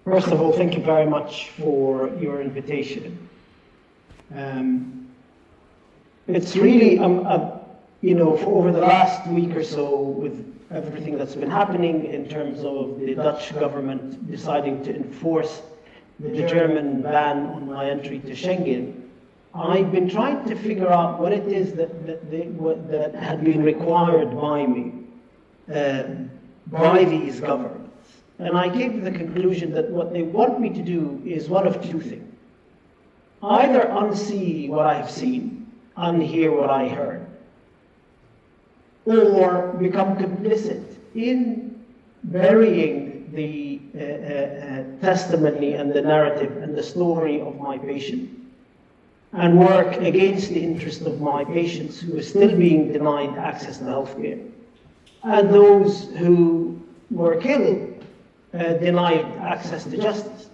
First of all, thank you very much for your invitation. It's really, for over the last week or so, with everything that's been happening in terms of the Dutch government deciding to enforce the German ban on my entry to Schengen, I've been trying to figure out what it is that had been required by me, by these governments. And I came to the conclusion that what they want me to do is one of two things. Either unsee what I've seen, unhear what I heard, or become complicit in burying the testimony and the narrative and the story of my patient, and work against the interest of my patients who are still being denied access to healthcare, and those who were killed denied access to justice.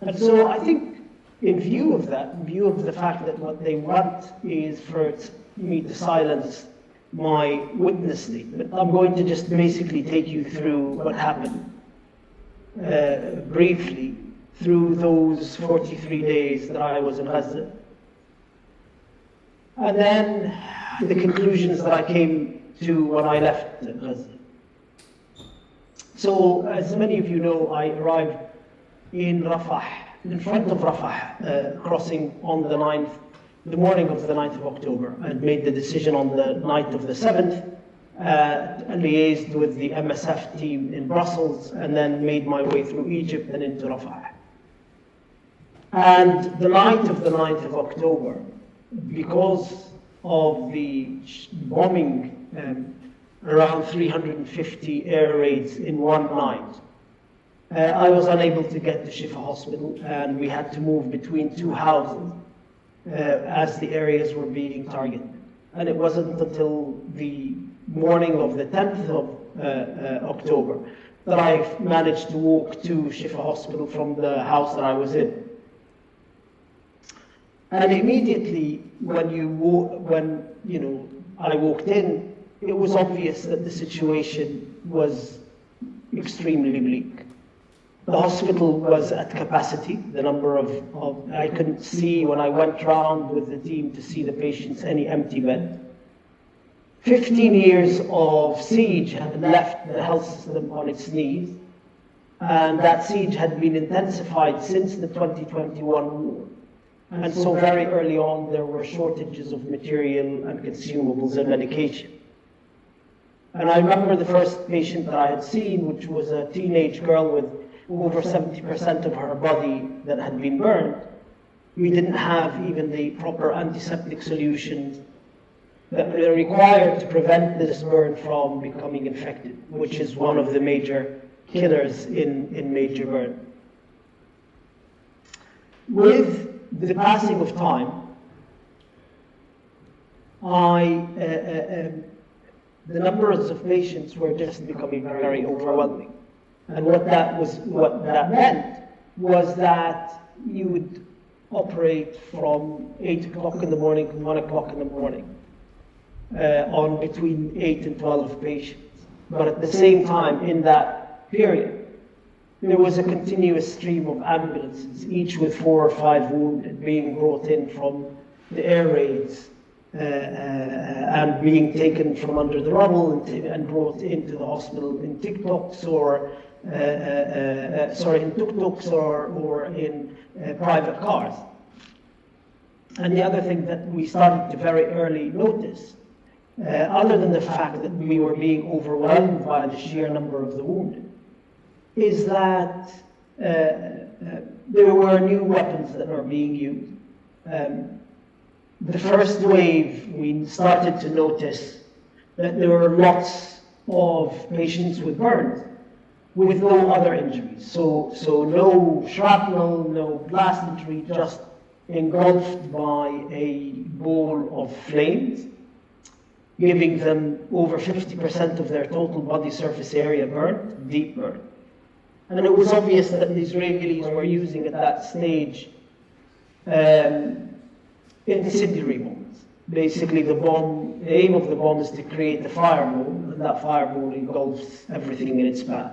And so I think in view of that, in view of the fact that what they want is for me to silence my witness statement, I'm going to just basically take you through what happened briefly through those 43 days that I was in Gaza. And then the conclusions that I came to when I left Gaza. So, as many of you know, I arrived in Rafah, in front of Rafah, crossing on the morning of the 9th of October. I had made the decision on the night of the 7th, liaised with the MSF team in Brussels, and then made my way through Egypt and into Rafah. And the night of the 9th of October, because of the bombing, around 350 air raids in one night, I was unable to get to Shifa Hospital, and we had to move between two houses as the areas were being targeted. And it wasn't until the morning of the 10th of October that I managed to walk to Shifa Hospital from the house that I was in. And immediately when I walked in, it was obvious that the situation was extremely bleak. The hospital was at capacity. The number of I couldn't see when I went round with the team to see the patients any empty bed. 15 years of siege had left the health system on its knees, and that siege had been intensified since the 2021 war. And so very early on, there were shortages of material and consumables and medication. And I remember the first patient that I had seen, which was a teenage girl with over 70% of her body that had been burned. We didn't have even the proper antiseptic solutions that were required to prevent this burn from becoming infected, which is one of the major killers in major burn. With the passing of time, the numbers of patients were just becoming very overwhelming. And what that meant was that you would operate from 8 o'clock in the morning to 1 o'clock in the morning on between 8 and 12 patients. But at the same time, in that period, there was a continuous stream of ambulances, each with 4 or 5 wounded, being brought in from the air raids and being taken from under the rubble and brought into the hospital in tuk-tuks or in private cars. And the other thing that we started to very early notice, other than the fact that we were being overwhelmed by the sheer number of the wounded, is that there were new weapons that were being used. The first wave, we started to notice that there were lots of patients with burns, with no other injuries. So no shrapnel, no blast injury, just engulfed by a ball of flames, giving them over 50% of their total body surface area burnt, deep burn. And it was obvious that the Israelis were using at that stage incendiary bombs. Basically, the aim of the bomb is to create a fireball, and that fireball engulfs everything in its path.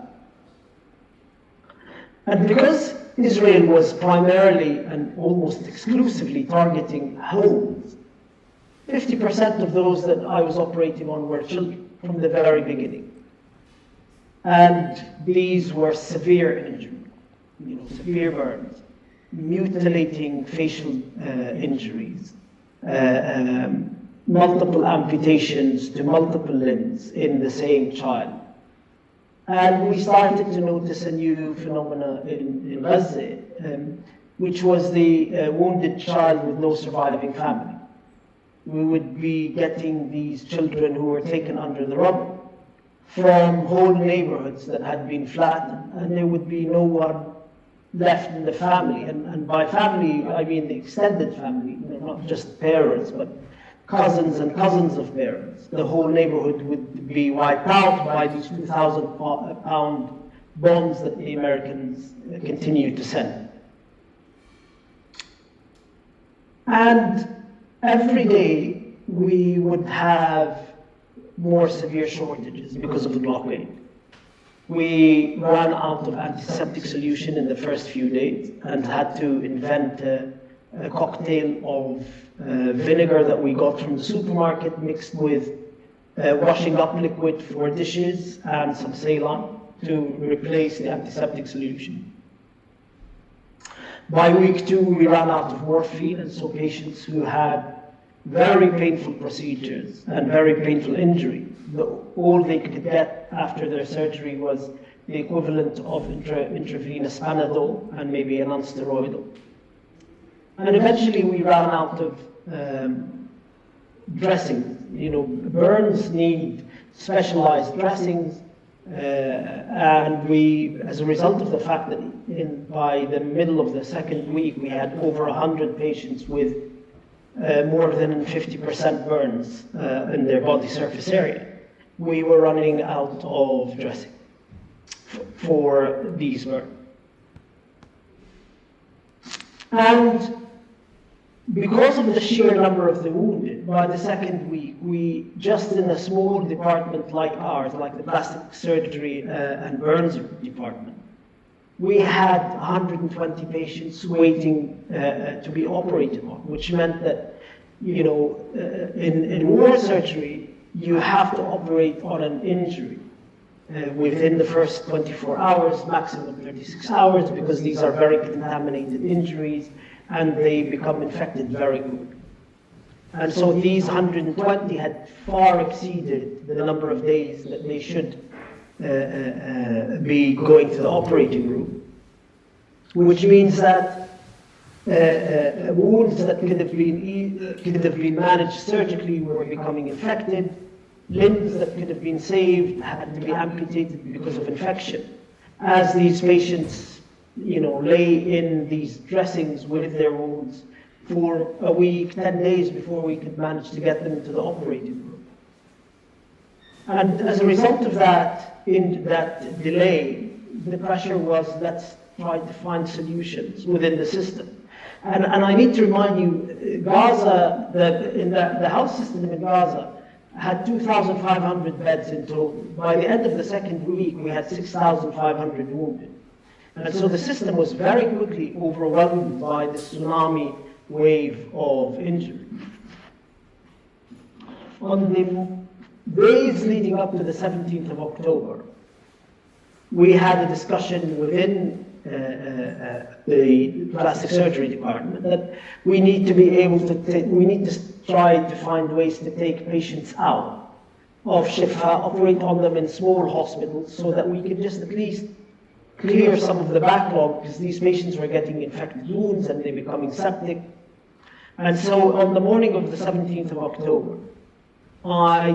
And because Israel was primarily and almost exclusively targeting homes, 50% of those that I was operating on were children from the very beginning. And these were severe injuries, severe burns, mutilating facial injuries, multiple amputations to multiple limbs in the same child. And we started to notice a new phenomenon in Gaza, which was the wounded child with no surviving family. We would be getting these children who were taken under the rubble from whole neighborhoods that had been flattened, and there would be no one left in the family. And by family, I mean the extended family, not just parents, but cousins and cousins of parents. The whole neighborhood would be wiped out by these 2,000-pound bombs that the Americans continued to send. And every day we would have more severe shortages because of the blockade. We ran out of antiseptic solution in the first few days and had to invent a cocktail of vinegar that we got from the supermarket mixed with washing up liquid for dishes and some Ceylon to replace the antiseptic solution. By week 2, we ran out of morphine, and so patients who had very painful procedures and very painful injury, all they could get after their surgery was the equivalent of intravenous Panadol and maybe a non-steroidal. And eventually we ran out of dressings. Burns need specialized dressings, and we, as a result of the fact that by the middle of the second week we had over 100 patients with more than 50% burns in their body surface area, we were running out of dressing for these burns. And because of the sheer number of the wounded, by the second week, we, just in a small department like ours, like the plastic surgery and burns department, we had 120 patients waiting to be operated on, which meant that, in war surgery, you have to operate on an injury within the first 24 hours, maximum 36 hours, because these are very contaminated injuries, and they become infected very quickly. And so these 120 had far exceeded the number of days that they should be going to the operating room, which means that wounds that could have been managed surgically were becoming infected. Limbs that could have been saved had to be amputated because of infection. As these patients lay in these dressings with their wounds for a week, 10 days before we could manage to get them into the operating room. And as a result of that, in that delay, the pressure was, let's try to find solutions within the system. And I need to remind you, Gaza, the health system in Gaza had 2,500 beds in total. By the end of the second week, we had 6,500 wounded. And so the system was very quickly overwhelmed by the tsunami wave of injury. On the days leading up to the 17th of October, we had a discussion within the plastic surgery department that we need to be able to we need to try to find ways to take patients out of Shifa, operate on them in small hospitals so that we can just at least clear some of the backlog, because these patients were getting infected wounds and they're becoming septic. And so on the morning of the 17th of October, I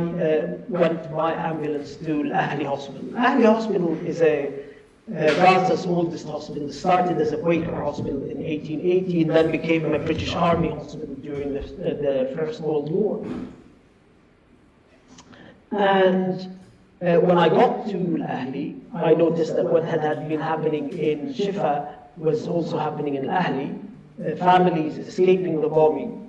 went by ambulance to Al-Ahli Hospital. Al-Ahli Hospital is Gaza's oldest hospital. It started as a Quaker hospital in 1880 and then became a British Army hospital during the First World War. And when I got to Al-Ahli, I noticed that what had been happening in Shifa was also happening in Al-Ahli. Families escaping the bombing,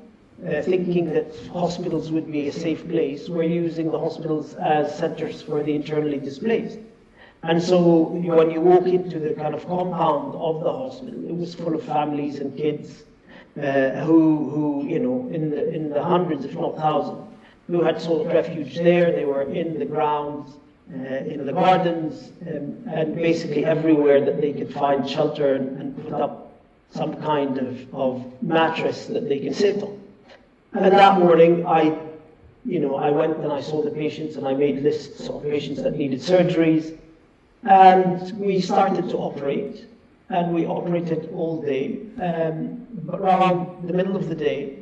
thinking that hospitals would be a safe place, were using the hospitals as centers for the internally displaced. And so when you walk into the kind of compound of the hospital, it was full of families and kids who in the hundreds, if not thousands, who had sought refuge there. They were in the grounds, in the gardens, and basically everywhere that they could find shelter and put up some kind of mattress that they can sit on. And that morning, I went and I saw the patients, and I made lists of patients that needed surgeries. And we started to operate, and we operated all day. But around the middle of the day,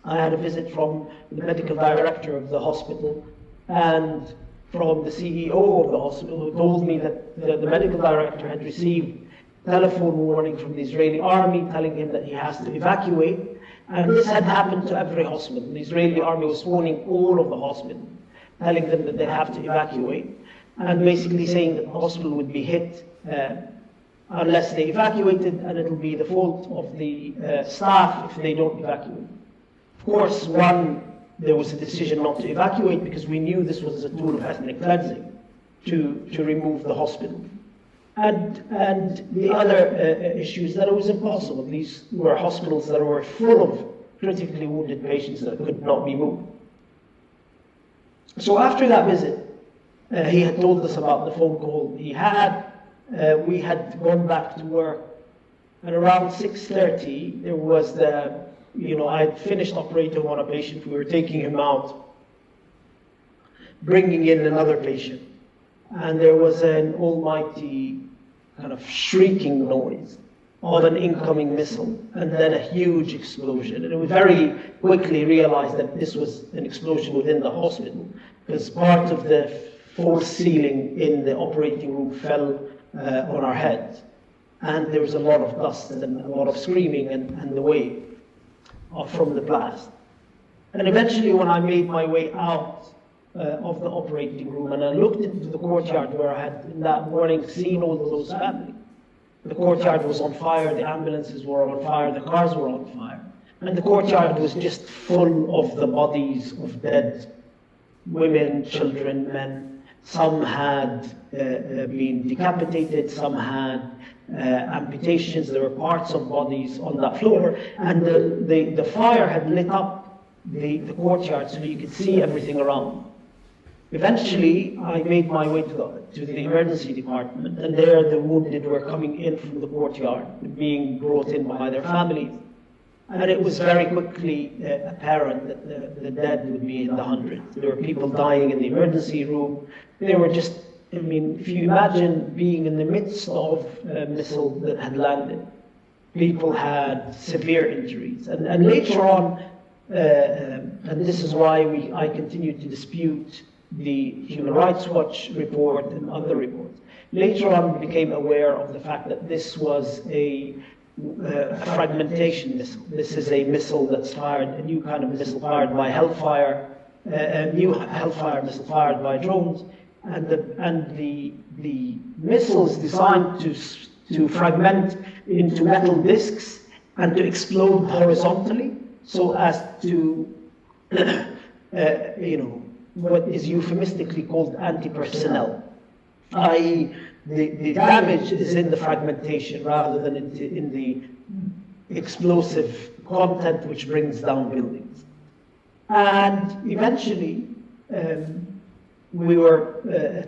I had a visit from the medical director of the hospital and from the CEO of the hospital, who told me that the medical director had received telephone warning from the Israeli army telling him that he has to evacuate. And this had happened to every hospital. The Israeli army was warning all of the hospitals, telling them that they have to evacuate, and basically saying that the hospital would be hit unless they evacuated, and it'll be the fault of the staff if they don't evacuate. Of course, there was a decision not to evacuate because we knew this was a tool of ethnic cleansing to remove the hospital. And the other issue is that it was impossible. These were hospitals that were full of critically wounded patients that could not be moved. So after that visit, he had told us about the phone call he had. We had gone back to work, and around 6:30, there was I had finished operating on a patient. We were taking him out, bringing in another patient, and there was an almighty kind of shrieking noise of an incoming missile, and then a huge explosion. And we very quickly realized that this was an explosion within the hospital, because part of the false ceiling in the operating room fell on our heads. And there was a lot of dust and a lot of screaming and the wave from the blast. And eventually, when I made my way out of the operating room and I looked into the courtyard where I had in that morning seen all of those families, the courtyard was on fire, the ambulances were on fire, the cars were on fire. And the courtyard was just full of the bodies of dead women, children, men. Some had been decapitated, some had amputations. There were parts of bodies on that floor, and the fire had lit up the courtyard so you could see everything around. Eventually, I made my way to the emergency department, and there the wounded were coming in from the courtyard, being brought in by their families. And it was very quickly apparent that the dead would be in the hundreds. There were people dying in the emergency room. They were just, if you imagine being in the midst of a missile that had landed, people had severe injuries. And later on, and this is why I continued to dispute the Human Rights Watch report and other reports. Later on, we became aware of the fact that this was a fragmentation missile. This is a missile that's fired, a new kind of missile fired by hellfire, a new hellfire missile fired by drones, and the missile is designed to fragment into metal discs and to explode horizontally, so as to what is euphemistically called anti-personnel, i.e. the damage is in the fragmentation rather than in the explosive content which brings down buildings. And eventually, we were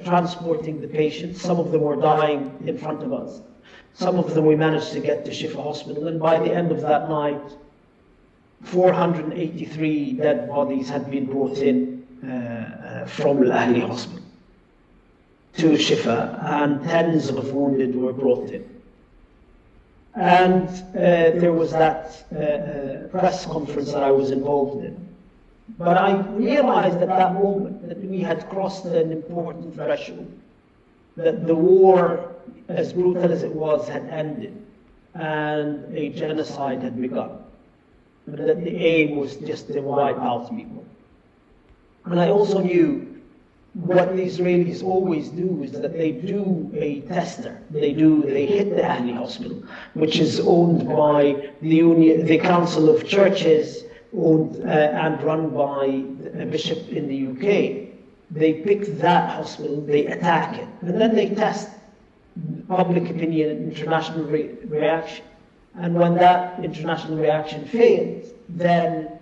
transporting the patients. Some of them were dying in front of us. Some of them we managed to get to Shifa Hospital, and by the end of that night, 483 dead bodies had been brought in from Al-Ahli Hospital to Shifa, and tens of wounded were brought in. And there was that press conference that I was involved in. But I realized at that moment that we had crossed an important threshold, that the war, as brutal as it was, had ended, and a genocide had begun. But that the aim was just to wipe out people. And I also knew what the Israelis always do is that they do a tester. They hit the Ahli Hospital, which is owned by the Council of Churches, owned and run by a bishop in the UK. they pick that hospital, they attack it, and then they test public opinion and international reaction. And when that international reaction fails, then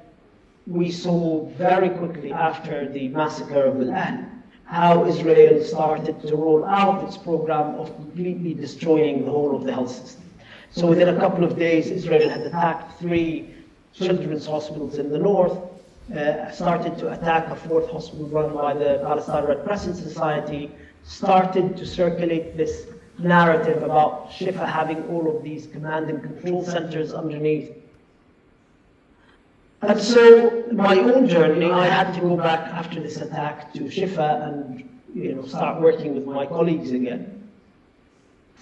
we saw very quickly after the massacre of Al-Ahl how Israel started to roll out its program of completely destroying the whole of the health system. So within a couple of days, Israel had attacked 3 children's hospitals in the north, started to attack a 4th hospital run by the Palestine Red Crescent Society, started to circulate this narrative about Shifa having all of these command and control centers underneath. And so my own journey, I had to go back after this attack to Shifa and start working with my colleagues again.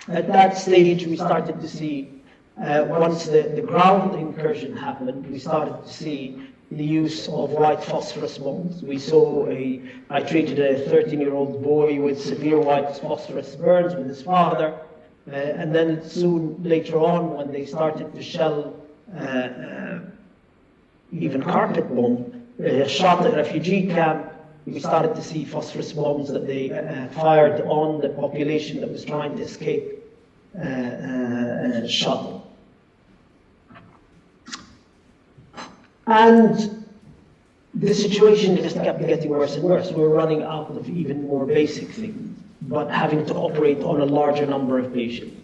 At that stage, we started to see, once the ground incursion happened, we started to see the use of white phosphorus bombs. We saw I treated a 13-year-old boy with severe white phosphorus burns with his father, and then soon later on, when they started to shell even carpet bomb, shot at a refugee camp, we started to see phosphorus bombs that they fired on the population that was trying to escape shuttle. And the situation just kept getting worse and worse. We were running out of even more basic things, but having to operate on a larger number of patients.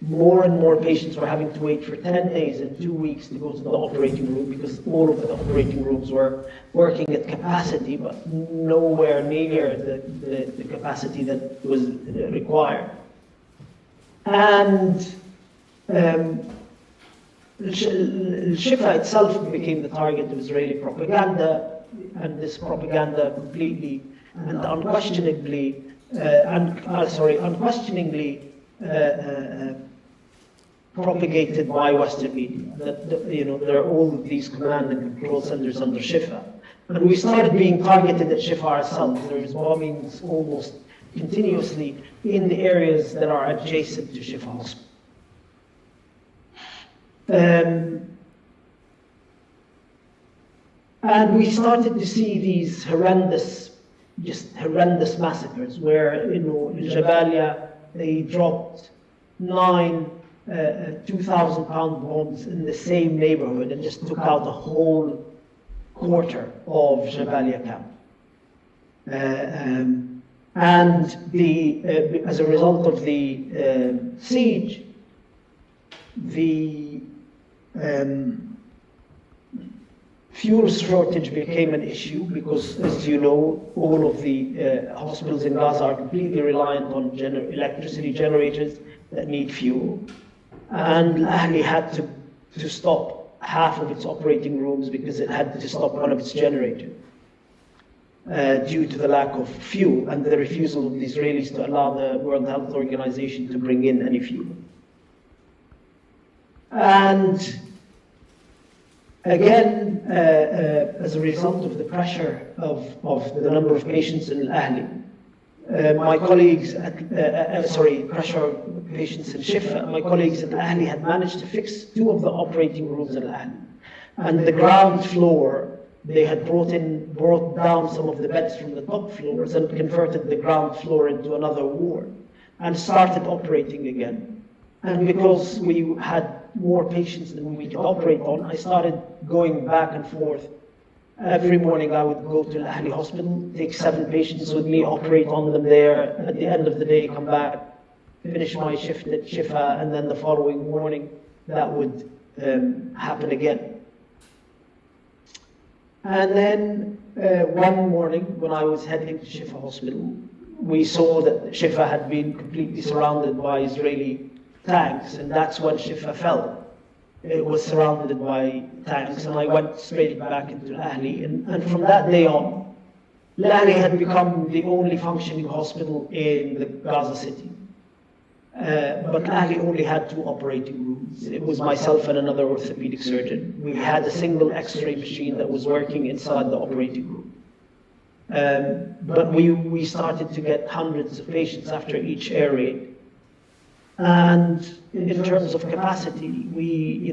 More and more patients were having to wait for 10 days and 2 weeks to go to the operating room because all of the operating rooms were working at capacity, but nowhere near the capacity that was required. And Shifa itself became the target of Israeli propaganda, and this propaganda completely and unquestioningly propagated by Western media. That there are all of these command and control centers under Shifa, and we started being targeted at Shifa ourselves. There was bombings almost continuously in the areas that are adjacent to Shifa Hospital. And we started to see these horrendous massacres where, in Jabalia, they dropped 9 2,000-pound bombs in the same neighborhood and just took out a whole quarter of Jabalia camp. And as a result of the siege, the fuel shortage became an issue because, as you know, all of the hospitals in Gaza are completely reliant on electricity generators that need fuel. And Al-Ahli had to stop half of its operating rooms because it had to stop one of its generators due to the lack of fuel and the refusal of the Israelis to allow the World Health Organization to bring in any fuel. And again, as a result of the pressure of the number of patients in Al-Ahli, my colleagues pressure of patients in Shifa, my colleagues at Al-Ahli had managed to fix 2 of the operating rooms at Al-Ahli. And the ground floor, they had brought down some of the beds from the top floors and converted the ground floor into another ward and started operating again. And because we had more patients than we could operate on, I started going back and forth. Every morning I would go to Al-Ahli Hospital, take 7 patients with me, operate on them there. At the end of the day, come back, finish my shift at Shifa, and then the following morning that would happen again. And then one morning when I was heading to Shifa Hospital, we saw that Shifa had been completely surrounded by Israeli tanks, and that's when Shifa fell. It was surrounded by tanks, and I went straight back into Al-Ahli. And from that day on, Al-Ahli had become the only functioning hospital in the Gaza city. But Al-Ahli only had 2 operating rooms. It was myself and another orthopedic surgeon. We had a single X-ray machine that was working inside the operating room. But we started to get hundreds of patients after each air raid. And in terms of capacity, we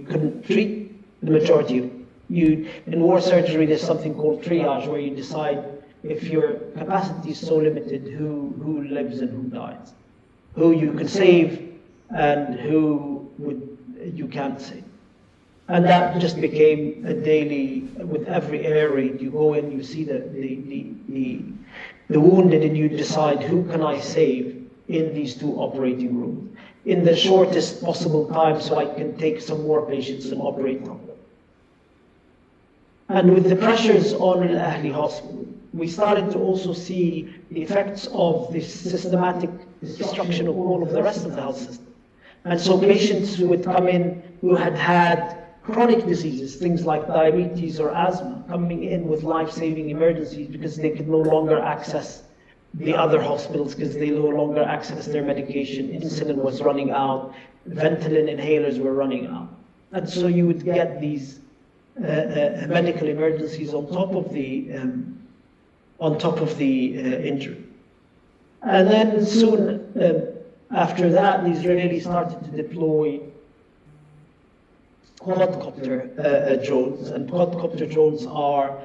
couldn't treat the majority of you. In war surgery, there's something called triage, where you decide if your capacity is so limited, who lives and who dies? Who you can save and who you can't save? And that just became a daily, with every air raid, you go in, you see the wounded, and you decide, who can I save in these 2 operating rooms in the shortest possible time so I can take some more patients and operate on them. And with the pressures on Al Ahli Hospital, we started to also see the effects of this systematic destruction of all of the rest of the health system. And so patients who would come in who had had chronic diseases, things like diabetes or asthma, coming in with life-saving emergencies because they could no longer access the other hospitals because they no longer access their medication, insulin was running out, Ventolin inhalers were running out. And so you would get these medical emergencies on top of the injury. And then soon after that, the Israelis started to deploy quadcopter drones, and quadcopter drones are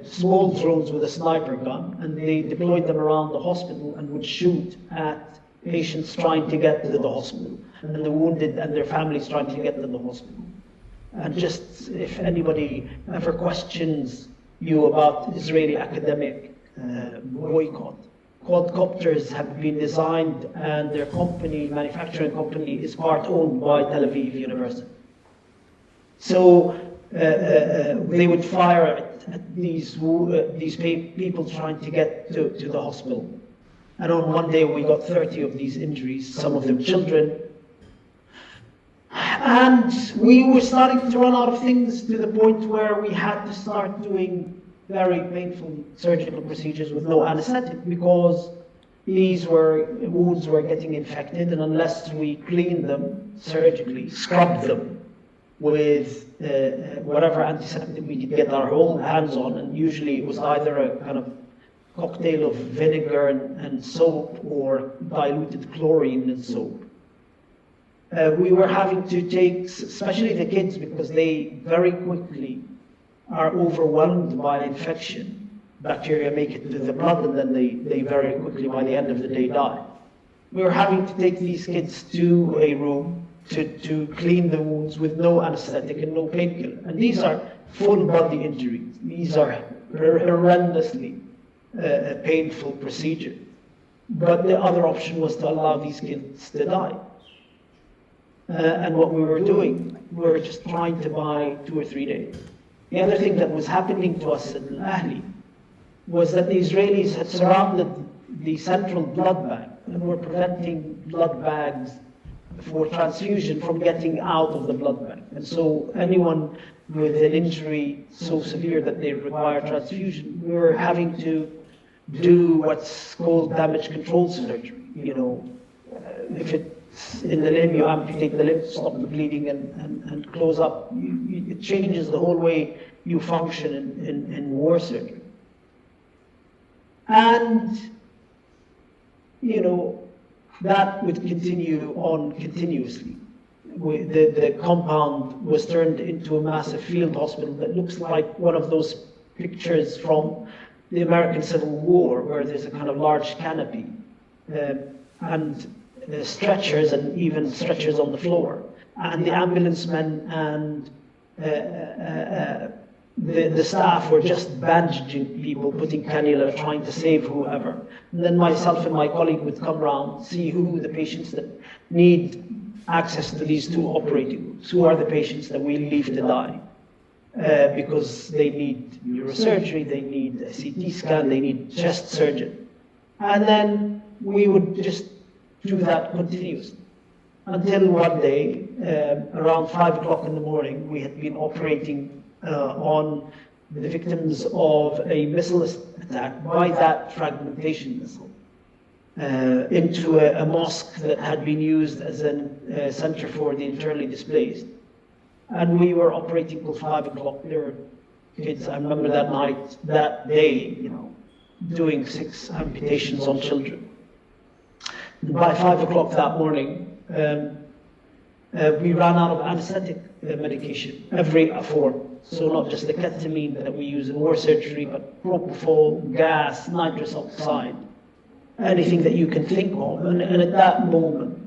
small drones with a sniper gun, and they deployed them around the hospital and would shoot at patients trying to get to the hospital, and the wounded and their families trying to get to the hospital. And just if anybody ever questions you about Israeli academic boycott, quadcopters have been designed, and their company, manufacturing company, is part owned by Tel Aviv University. So they would fire at these people trying to get to the hospital. And on one day we got 30 of these injuries, some of them children. And we were starting to run out of things to the point where we had to start doing very painful surgical procedures with no anesthetic, because these wounds were getting infected, and unless we cleaned them surgically, scrubbed them with whatever antiseptic we could get our whole hands on, and usually it was either a kind of cocktail of vinegar and soap, or diluted chlorine and soap. We were having to take, especially the kids, because they very quickly are overwhelmed by infection. Bacteria make it to the blood, and then they very quickly, by the end of the day, die. We were having to take these kids to a room to clean the wounds with no anesthetic and no painkiller. And these are full body injuries. These are horrendously painful procedures. But the other option was to allow these kids to die. And what we were doing, we were just trying to buy 2 or 3 days. The other thing that was happening to us at Al Ahli was that the Israelis had surrounded the central blood bank and were preventing blood bags for transfusion from getting out of the blood bank. And so anyone with an injury so severe that they require transfusion, we were having to do what's called damage control surgery. You know, if it's in the limb, you amputate the limb to stop the bleeding and close up. It changes the whole way you function in war surgery. And, you know, that would continue on continuously. The compound was turned into a massive field hospital that looks like one of those pictures from the American Civil War, where there's a kind of large canopy and stretchers, and even stretchers on the floor. And the ambulance men and the staff were just bandaging people, putting cannula, trying to save whoever. And then myself and my colleague would come around, see who the patients that need access to these 2 operating rooms, who are the patients that we leave to die. Because they need neurosurgery, they need a CT scan, they need chest surgeon. And then we would just do that continuously. Until one day, around 5 o'clock in the morning, we had been operating on the victims of a missile attack by that fragmentation missile into a mosque that had been used as a center for the internally displaced. And we were operating till 5 o'clock. There were kids, I remember that night, that day, you know, doing 6 amputations on children. And by 5 o'clock that morning, we ran out of anesthetic medication, every form. So not just the ketamine that we use in war surgery, but propofol, gas, nitrous oxide, anything that you can think of. And at that moment,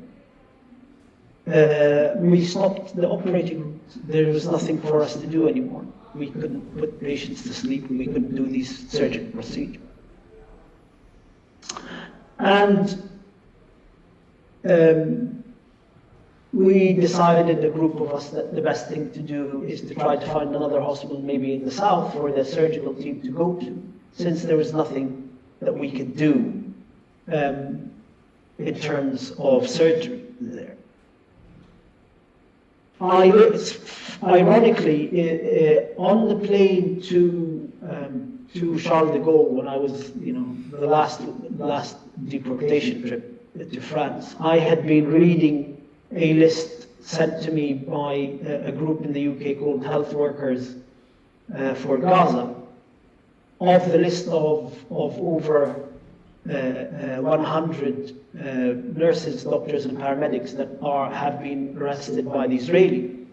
we stopped the operating room. There was nothing for us to do anymore. We couldn't put patients to sleep, and we couldn't do these surgical procedures. And we decided, a group of us, that the best thing to do is to try to find another hospital, maybe in the south, for the surgical team to go to, since there was nothing that we could do in terms of surgery there. Ironically, on the plane to Charles de Gaulle, when I was, the last deportation trip to France, I had been reading a list sent to me by a group in the UK called Health Workers for Gaza, of the list of over 100 nurses, doctors, and paramedics that have been arrested by the Israeli.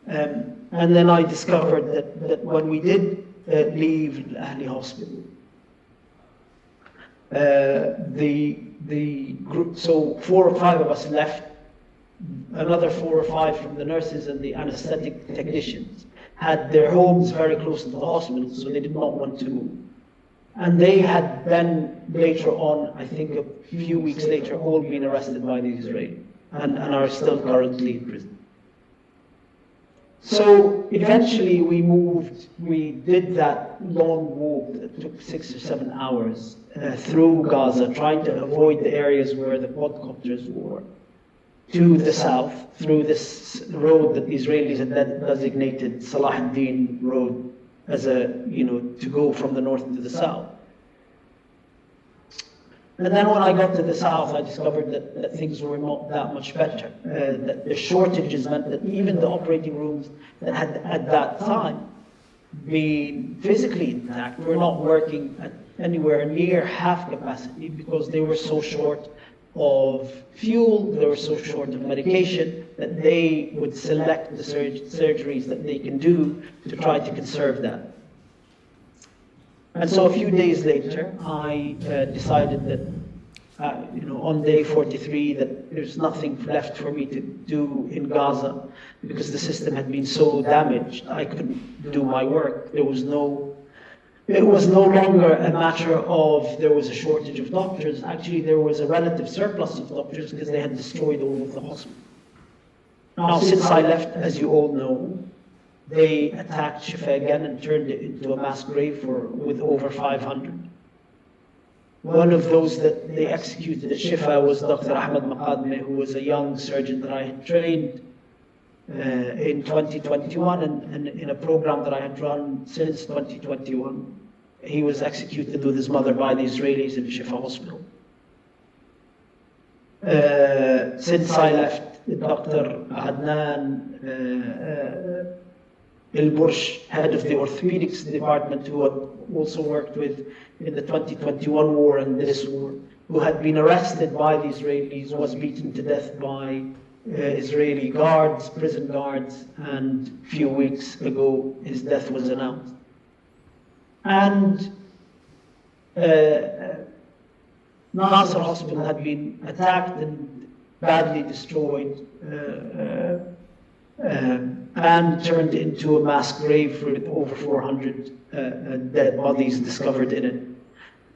And then I discovered that when we did leave Al-Ahli Hospital, the group, so 4 or 5 of us left. Another 4 or 5 from the nurses and the anesthetic technicians had their homes very close to the hospital, so they did not want to move. And they had then later on, I think a few weeks later, all been arrested by the Israeli and are still currently in prison. So eventually we did that long walk that took 6 or 7 hours through Gaza, trying to avoid the areas where the quadcopters were, to the south, through this road that the Israelis had designated Salah ad-Din Road, as to go from the north to the south. And then when I got to the south, I discovered that things were not that much better. That the shortages meant that even the operating rooms that had at that time been physically intact were not working at anywhere near half capacity, because they were so short of fuel, they were so short of medication, that they would select the surgeries that they can do to try to conserve that. And so a few days later, I decided that, on day 43, that there's nothing left for me to do in Gaza, because the system had been so damaged, I couldn't do my work. It was no longer a matter of there was a shortage of doctors. Actually, there was a relative surplus of doctors, because they had destroyed all of the hospitals. Now, since I left, as you all know, they attacked Shifa again and turned it into a mass grave with over 500. One of those that they executed at Shifa was Dr. Ahmed Maqadme, who was a young surgeon that I had trained in 2021, and in a program that I had run since 2021. He was executed with his mother by the Israelis in Shifa Hospital. Since I left, Dr. Adnan El-Bursh, head of the orthopedics department, who had also worked with in the 2021 war and this war, who had been arrested by the Israelis, was beaten to death by Israeli guards, prison guards, and a few weeks ago his death was announced. And Nasser Hospital had been attacked and badly destroyed, and turned into a mass grave with over 400 dead bodies discovered in it.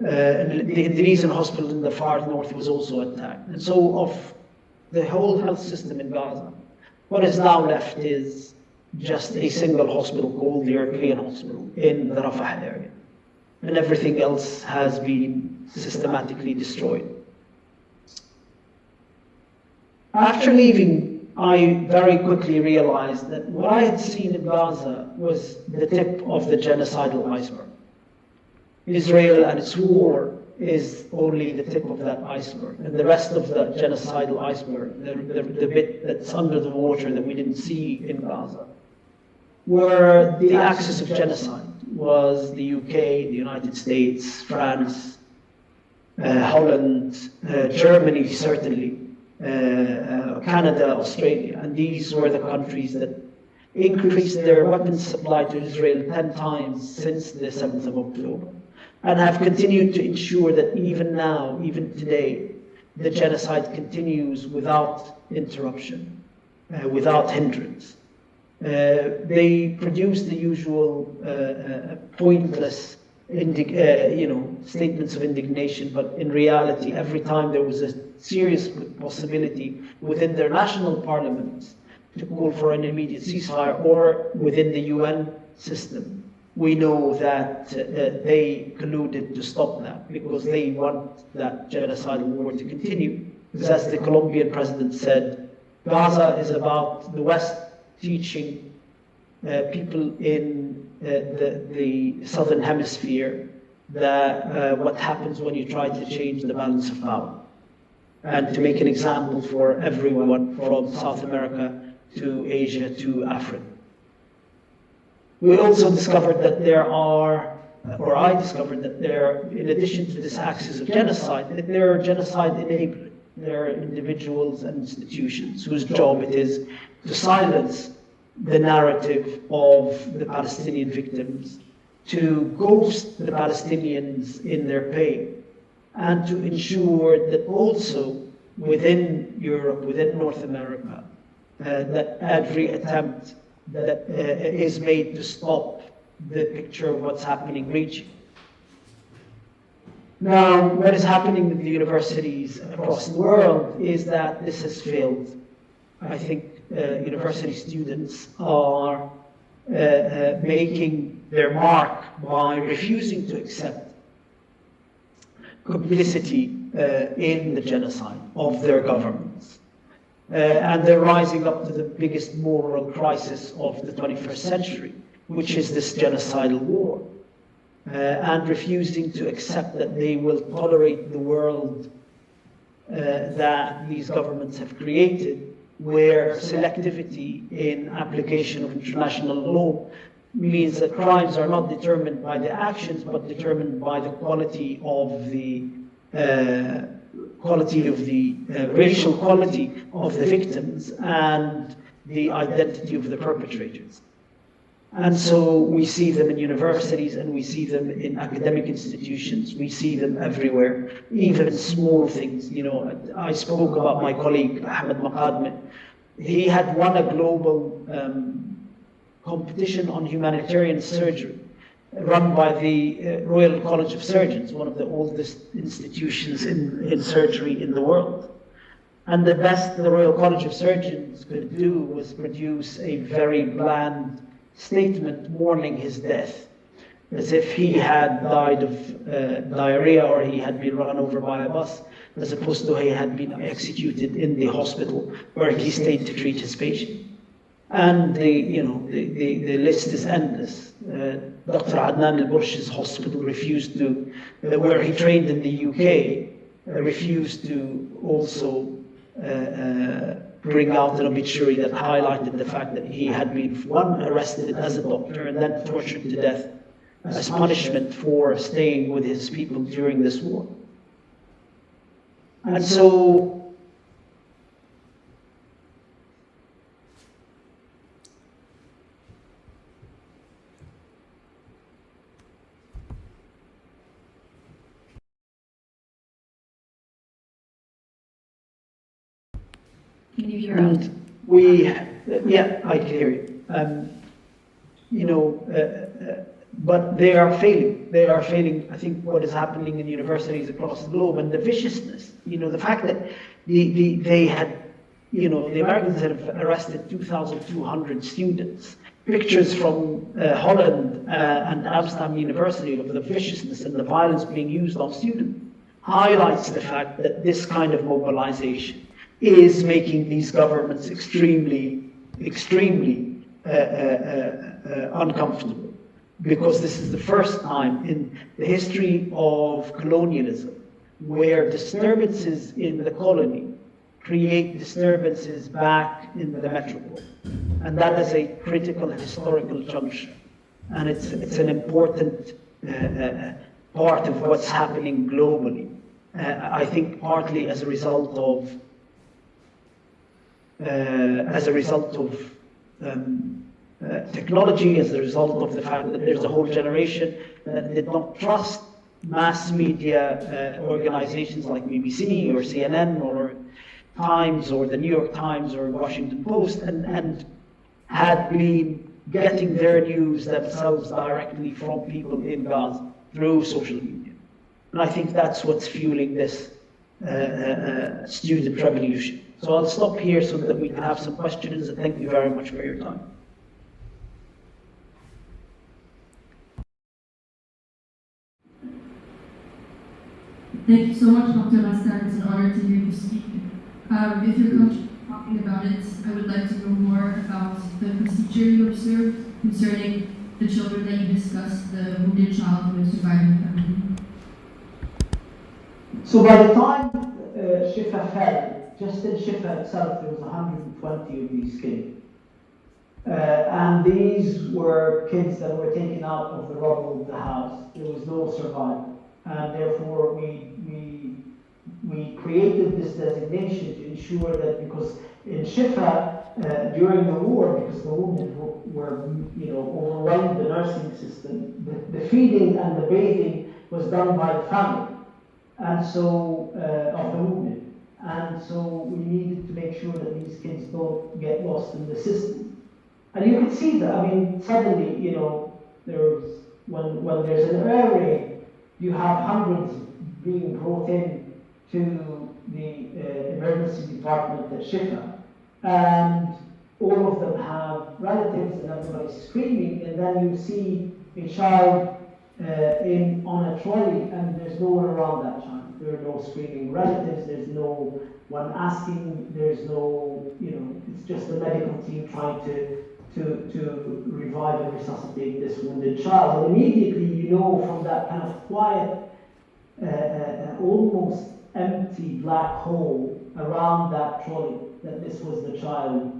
The Indonesian hospital in the far north was also attacked. And so of the whole health system in Gaza, what is now left is just a single hospital called the European Hospital in the Rafah area. And everything else has been systematically destroyed. After leaving, I very quickly realized that what I had seen in Gaza was the tip of the genocidal iceberg. Israel and its war is only the tip of that iceberg. And the rest of the genocidal iceberg, the bit that's under the water that we didn't see in Gaza, were the axis of genocide. Was the UK, the United States, France, Holland, Germany certainly, Canada, Australia, and these were the countries that increased their weapons supply to Israel 10 times since the 7th of October, and have continued to ensure that even now, even today, the genocide continues without interruption, without hindrance. They produce the usual pointless statements of indignation, but in reality, every time there was a serious possibility within their national parliaments to call for an immediate ceasefire, or within the UN system, we know that they colluded to stop that, because they want that genocidal war to continue. Because as the Colombian president said, Gaza is about the West teaching people in the southern hemisphere that what happens when you try to change the balance of power, and to make an example for everyone from South America to Asia to Africa. We also discovered that there are, or I discovered that there, in addition to this axis of genocide, that there are genocide enablers. There are individuals and institutions whose job it is to silence the narrative of the Palestinian victims, to ghost the Palestinians in their pain, and to ensure that also within Europe, within North America, that every attempt that is made to stop the picture of what's happening reaching. Now, what is happening with the universities across the world is that this has failed. I think university students are making their mark by refusing to accept complicity in the genocide of their governments. And they're rising up to the biggest moral crisis of the 21st century, which is this genocidal war, and refusing to accept that they will tolerate the world that these governments have created, where selectivity in application of international law means that crimes are not determined by the actions, but determined by the quality of the racial quality of the victims and the identity of the perpetrators. And so we see them in universities, and we see them in academic institutions. We see them everywhere, even small things. You know, I spoke about my colleague, Ahmed Maqadmi. He had won a global competition on humanitarian surgery run by the Royal College of Surgeons, one of the oldest institutions in surgery in the world. And the best the Royal College of Surgeons could do was produce a very bland statement mourning his death, as if he had died of diarrhea or he had been run over by a bus, as opposed to he had been executed in the hospital where he stayed to treat his patient. And the list is endless. Dr. Adnan al-Bursh's hospital refused to, where he trained in the UK, refused to also bring out an obituary that highlighted the fact that he had been, one, arrested as a doctor and then tortured to death as punishment for staying with his people during this war. And so, can you hear us? Yeah, I can hear you. But they are failing. They are failing. I think what is happening in universities across the globe, and the viciousness, the fact that they had, the Americans had arrested 2,200 students. Pictures from Holland and Amsterdam University of the viciousness and the violence being used on students highlights the fact that this kind of mobilization is making these governments extremely uncomfortable. Because this is the first time in the history of colonialism where disturbances in the colony create disturbances back in the metropole. And that is a critical historical juncture. And it's an important part of what's happening globally. I think partly as a result of technology, as a result of the fact that there's a whole generation that did not trust mass media organizations like BBC or CNN or Times or the New York Times or Washington Post, and had been getting their news themselves directly from people in Gaza through social media. And I think that's what's fueling this student revolution. So I'll stop here so that we can have some questions, and thank you very much for your time. Thank you so much, Dr. Ghassan. It's an honor to hear you speak. If you're comfortable talking about it, I would like to know more about the procedure you observed concerning the children that you discussed, the wounded child who is surviving family. So by the time Shifa fell, just in Shifa itself, there was 120 of these kids. And these were kids that were taken out of the rubble of the house. There was no survival. And therefore, we created this designation to ensure that, because in Shifa, during the war, because the wounded were overwhelmed the nursing system, the feeding and the bathing was done by the family, and so of the wounded. And so we needed to make sure that these kids don't get lost in the system. And you can see that. I mean, suddenly, there's when there's an air raid, you have hundreds being brought in to the emergency department at Shifa, and all of them have relatives, and everybody's screaming, and then you see a child on a trolley, and there's no one around that child. There are no screaming relatives, there's no one asking, there's no, it's just the medical team trying to revive and resuscitate this wounded child. And immediately from that kind of quiet, almost empty black hole around that trolley that this was the child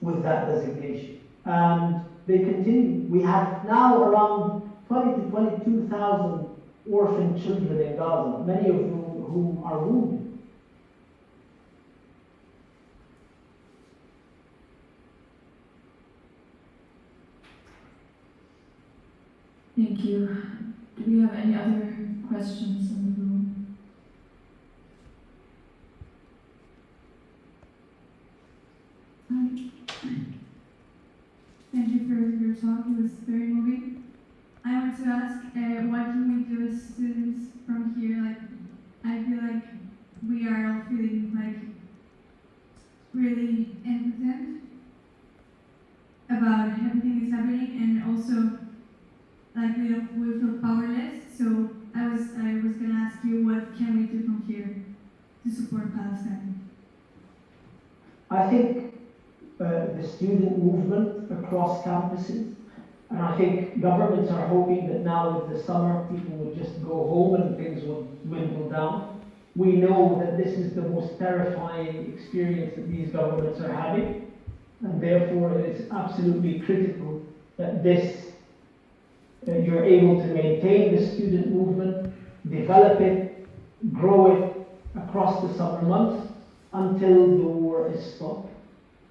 with that designation. And they continue. We have now around 20 to 22,000 orphan children in Gaza, many of whom are wounded. Thank you. Do we have any other questions in the room? Thank you for your talk. It was very moving. I want to ask, what can we do as students from here? I feel like we are all feeling really impotent about everything that's happening, and also we feel powerless. So I was gonna ask you, what can we do from here to support Palestine? I think the student movement across campuses, and I think governments are hoping that now with the summer people will just go home and things will dwindle down. We know that this is the most terrifying experience that these governments are having, and therefore it is absolutely critical that you're able to maintain the student movement, develop it, grow it across the summer months until the war is stopped.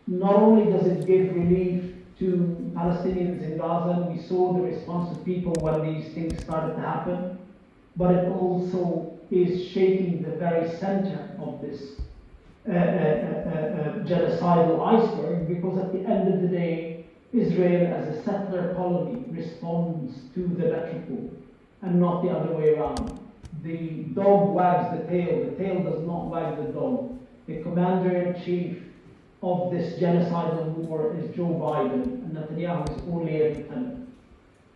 Not only does it give relief to Palestinians in Gaza, and we saw the response of people when these things started to happen, but it also is shaking the very center of this genocidal iceberg, because at the end of the day, Israel as a settler colony responds to the metropole and not the other way around. The dog wags the tail does not wag the dog. The commander-in-chief of this genocidal war is Joe Biden, and Netanyahu is only a lieutenant.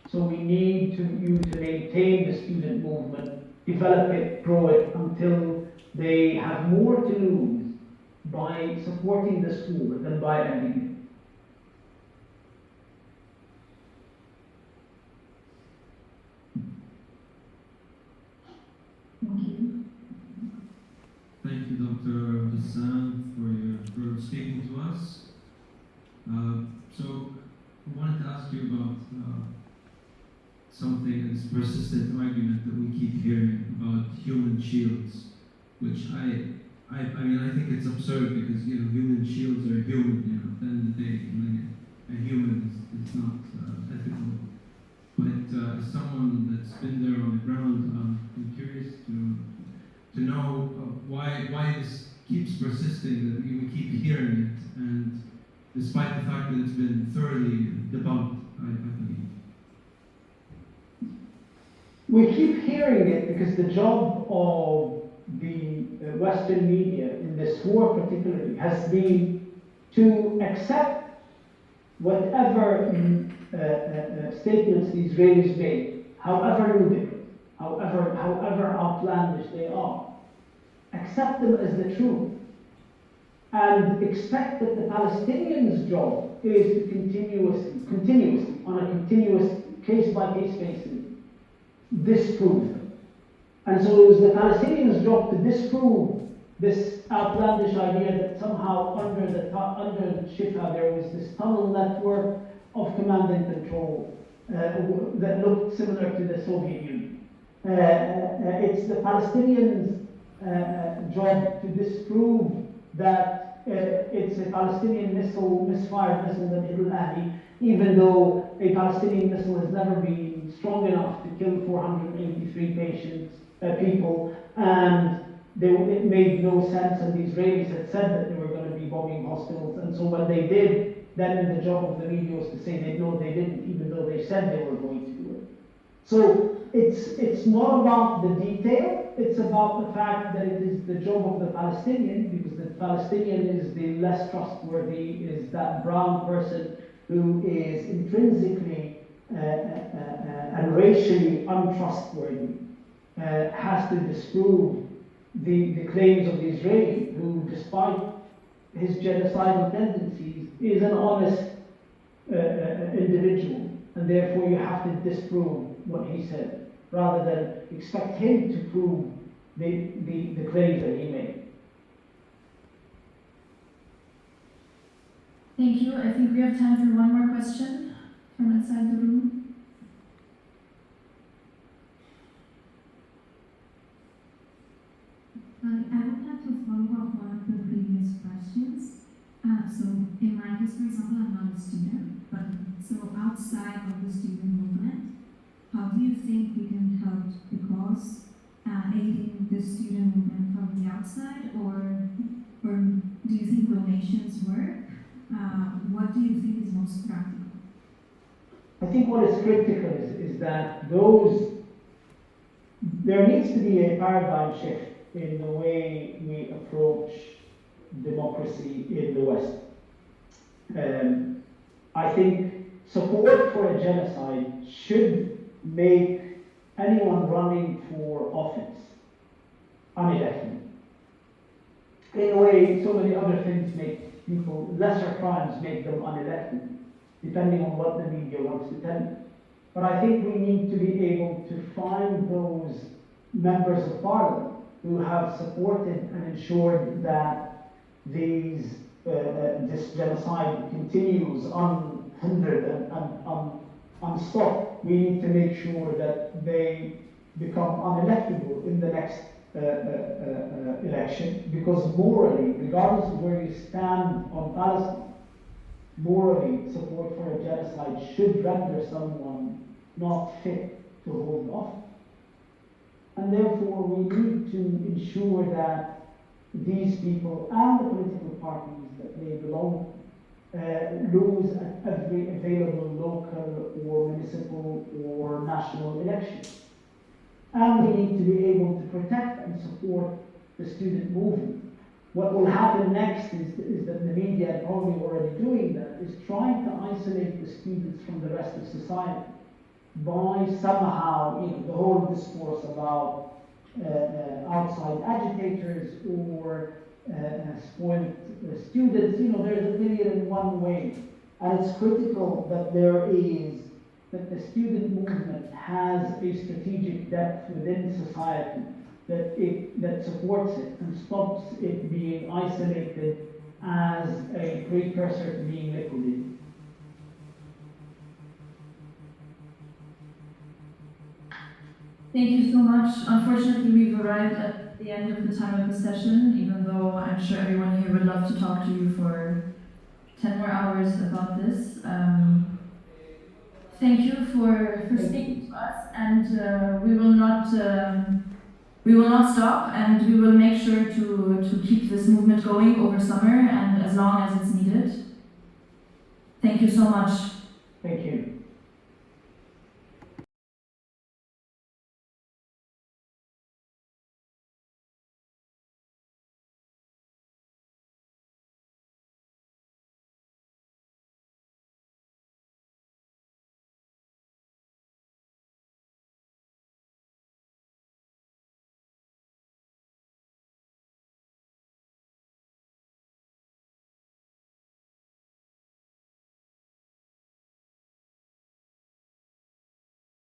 So we need you to maintain the student movement, develop it, grow it, until they have more to lose by supporting this war than by ending it. Thank you, Dr. Ghassan, for speaking to us. So I wanted to ask you about something, this persistent argument that we keep hearing about human shields, which I I mean, I think it's absurd because, human shields are human, at the end of the day, killing a human is not ethical. But as someone that's been there on the ground, I'm curious to know why this keeps persisting, that we keep hearing it, and despite the fact that it's been thoroughly debunked, I believe. We keep hearing it because the job of the Western media in this war particularly has been to accept whatever statements the Israelis make, however ludicrous, however outlandish they are, accept them as the truth, and expect that the Palestinians' job is to continuously, on a continuous case-by-case basis, disprove them. And so it was the Palestinians' job to disprove this outlandish idea that somehow under the Shifa there was this tunnel network of command and control that looked similar to the Soviet Union. It's the Palestinians' job to disprove that it's a Palestinian misfired missile that hit Al-Ahli, even though a Palestinian missile has never been strong enough to kill 483 people, and it made no sense, and the Israelis had said that they were going to be bombing hospitals, and so when they did, then the job of the media was to say they didn't, even though they said they were going to do it. So it's not about the detail, it's about the fact that it is the job of the Palestinian, because the Palestinian is the less trustworthy, is that brown person who is intrinsically and racially untrustworthy, has to disprove the claims of the Israeli, who, despite his genocidal tendencies, is an honest individual, and therefore you have to disprove what he said, rather than expect him to prove the claims that he made. Thank you. I think we have time for one more question from inside the room. I would like to follow up one of the previous questions. So in my case, for example, I'm not a student, but so outside of the student movement, how do you think we can help the cause, aiding the student movement from the outside, or do you think donations work? What do you think is most practical? I think what is critical is that there needs to be a paradigm shift in the way we approach democracy in the West. I think support for a genocide should make anyone running for office unelectable. In a way, so many other things make people, lesser crimes make them unelected, depending on what the media wants to tell you. But I think we need to be able to find those members of parliament who have supported and ensured that this genocide continues unhindered and unstopped. We need to make sure that they become unelectable in the next election, because morally, regardless of where you stand on Palestine, morally, support for a genocide should render someone not fit to hold office. And therefore, we need to ensure that these people and the political parties that they belong lose at every available local or municipal or national election. And we need to be able to protect and support the student movement. What will happen next is that the media, and probably already doing that, is trying to isolate the students from the rest of society by somehow, the whole discourse about outside agitators or spoiled students, there's a million and one ways. And it's critical that that the student movement has a strategic depth within society, that supports it and stops it being isolated as a precursor to being liquidated. Thank you so much. Unfortunately, we've arrived at the end of the time of the session, even though would love to talk to you for 10 more hours about this. Thank you for speaking to us, and we will not stop, and we will make sure to keep this movement going over summer and as long as it's needed. Thank you so much.